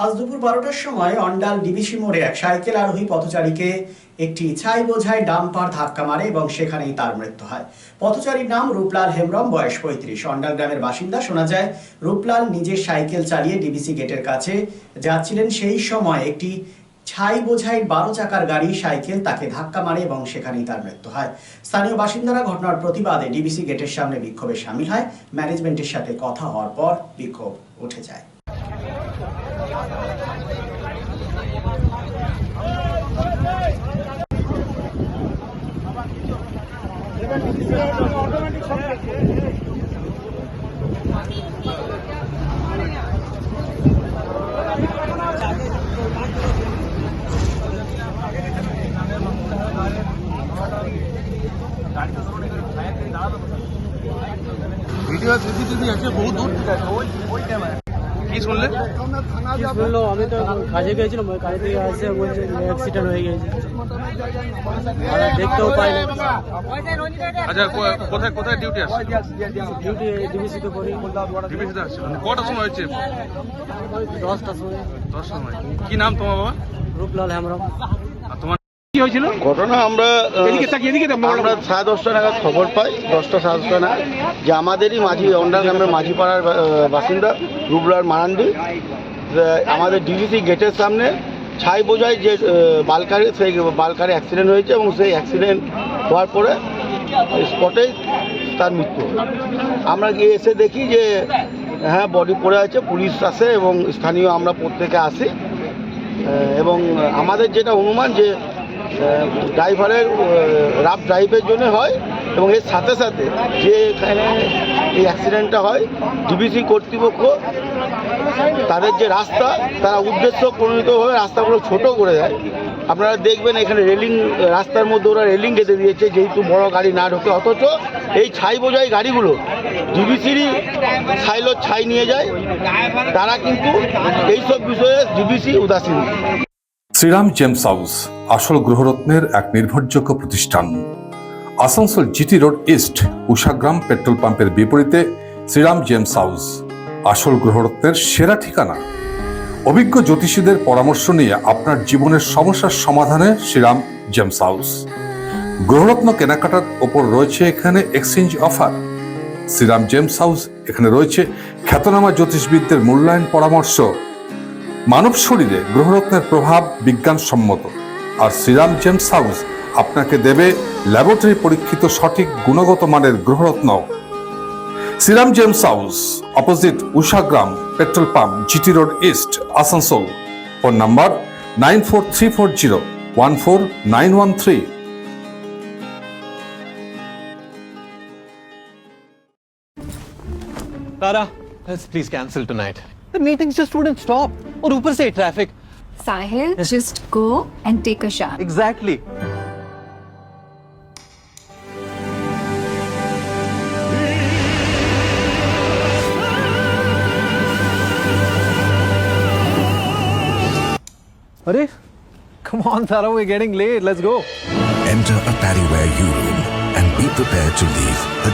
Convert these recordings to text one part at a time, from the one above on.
আজ দুপুর 12টার সময় অন্ডাল ডিবিসি মোড়ে এক সাইকেল আরোহী পথচারীকে একটি ছাই বোঝাই ডাম্পার ধাক্কা মারে এবং সেখানেই তার মৃত্যু হয়। পথচারীর নাম রূপলাল হেমব্রম, বয়স 35। অন্ডাল গ্রামের বাসিন্দা। শোনা যায় রূপলাল নিজের সাইকেল চালিয়ে ডিবিসি গেটের কাছে যাচ্ছিলেন। সেই সময় একটি ছাই বোঝাই 12 চাকার গাড়ি সাইকেল তাকে ধাক্কা মারে এবং সেখানেই তার মৃত্যু হয়। স্থানীয় বাসিন্দারা ঘটনার প্রতিবাদে ডিবিসি গেটের সামনে বিক্ষোভে সামিল হয়। ম্যানেজমেন্টের সাথে কথা হওয়ার পর বিক্ষোভ উঠে যায়। ভিডিও সিসিটিভি আছে বহু দূর থেকে আছে ওই ক্যামেরা। কি শুনলেন? শুনলো আমি তো কাজে গিয়েছিলাম, ওই কাজে থেকে আসে বলছে অ্যাক্সিডেন্ট হয়ে গেছে। দেখতেও পাই না। আচ্ছা, কোথায় কোথায় ডিউটি আছে? ডিউটি ডিবিসিতে করি। ডিবিসিতে আসছে। কটার সময় হয়েছে? 10টার সময়। 10টার সময়। কি নাম তোমার বাবা? রূপলাল হেমব্রম। আর তোমার কি হয়েছিল? ঘটনা আমরা 10:30 নাগাদ খবর পাই, 10টা 10:30 নাগাদ, যে আমাদেরই মাঝি অন্ডাল গ্রামের মাঝিপাড়ার বাসিন্দা রূপলাল মারান্ডি আমাদের ডিবিসি গেটের সামনে ছাই বোঝাই যে বালকারে, সেই বালকারে অ্যাক্সিডেন্ট হয়েছে এবং সেই অ্যাক্সিডেন্ট হওয়ার পরে স্পটেই তার মৃত্যু হয়। আমরা গিয়ে এসে দেখি যে হ্যাঁ বডি পড়ে আছে, পুলিশ আসে এবং স্থানীয় আমরা প্রত্যেকে আসি এবং আমাদের যেটা অনুমান যে ড্রাইভারের রাফ ড্রাইভের জন্য হয় এবং এর সাথে সাথে যে এখানে এই অ্যাক্সিডেন্টটা হয় ডিবিসি কর্তৃপক্ষ তাদের যে রাস্তা, তারা উদ্দেশ্য প্রণীতভাবে রাস্তাগুলো ছোট করে দেয়। আপনারা দেখবেন এখানে রেলিং, রাস্তার মধ্যে ওরা রেলিং গেঁথে দিয়েছে যেহেতু বড় গাড়ি না ঢোকে, অথচ এই ছাই বোঝাই গাড়িগুলো ডিবিসিরই সাইলোর ছাই নিয়ে যায়। তারা কিন্তু এইসব বিষয়ে ডিবিসি উদাসীন। শ্রীরাম জেমস হাউস আসল গ্রহরত্নের এক নির্ভরযোগ্য প্রতিষ্ঠান। Asansol GT road east Ushagram petrol পাম্পের বিপরীতে শ্রীরাম জেমস হাউস আসল গ্রহরত্নের সেরা ঠিকানা। অভিজ্ঞ জ্যোতিষীদের পরামর্শ নিয়ে আপনার জীবনের সমস্যার সমাধানে শ্রীরাম জেমস হাউস। গ্রহরত্ন কেনাকাটার ওপর রয়েছে এখানে exchange offer. Sriram gems house এখানে রয়েছে খ্যাতনামা জ্যোতিষবিদদের মূল্যায়ন পরামর্শ। মানব শরীরে গ্রহরত্নের প্রভাব বিজ্ঞানসম্মত, আর শ্রীরাম জেমস হাউস আপনাকে দেবে ল্যাবরেটরি পরীক্ষিত সঠিক গুণগত মানের গ্রহরত্ন। Shriram gems house, opposite Ushagram petrol pump, GT road east, Asansol. Phone number 9434014913। Tara, let's please cancel tonight. The meetings just wouldn't stop. और ऊपर से traffic. Sahil, just go and take a shower. Exactly. Arey, come on, Tara, we're getting late. Let's go. Enter a Paddyware U-Room and be prepared to leave a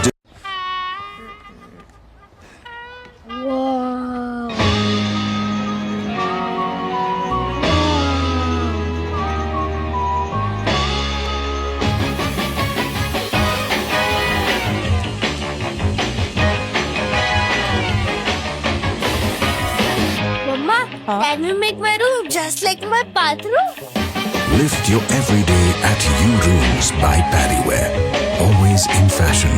Mama, can we make my room just like my bathroom? Lift your everyday at U-Rooms by Paddyware. Always in fashion.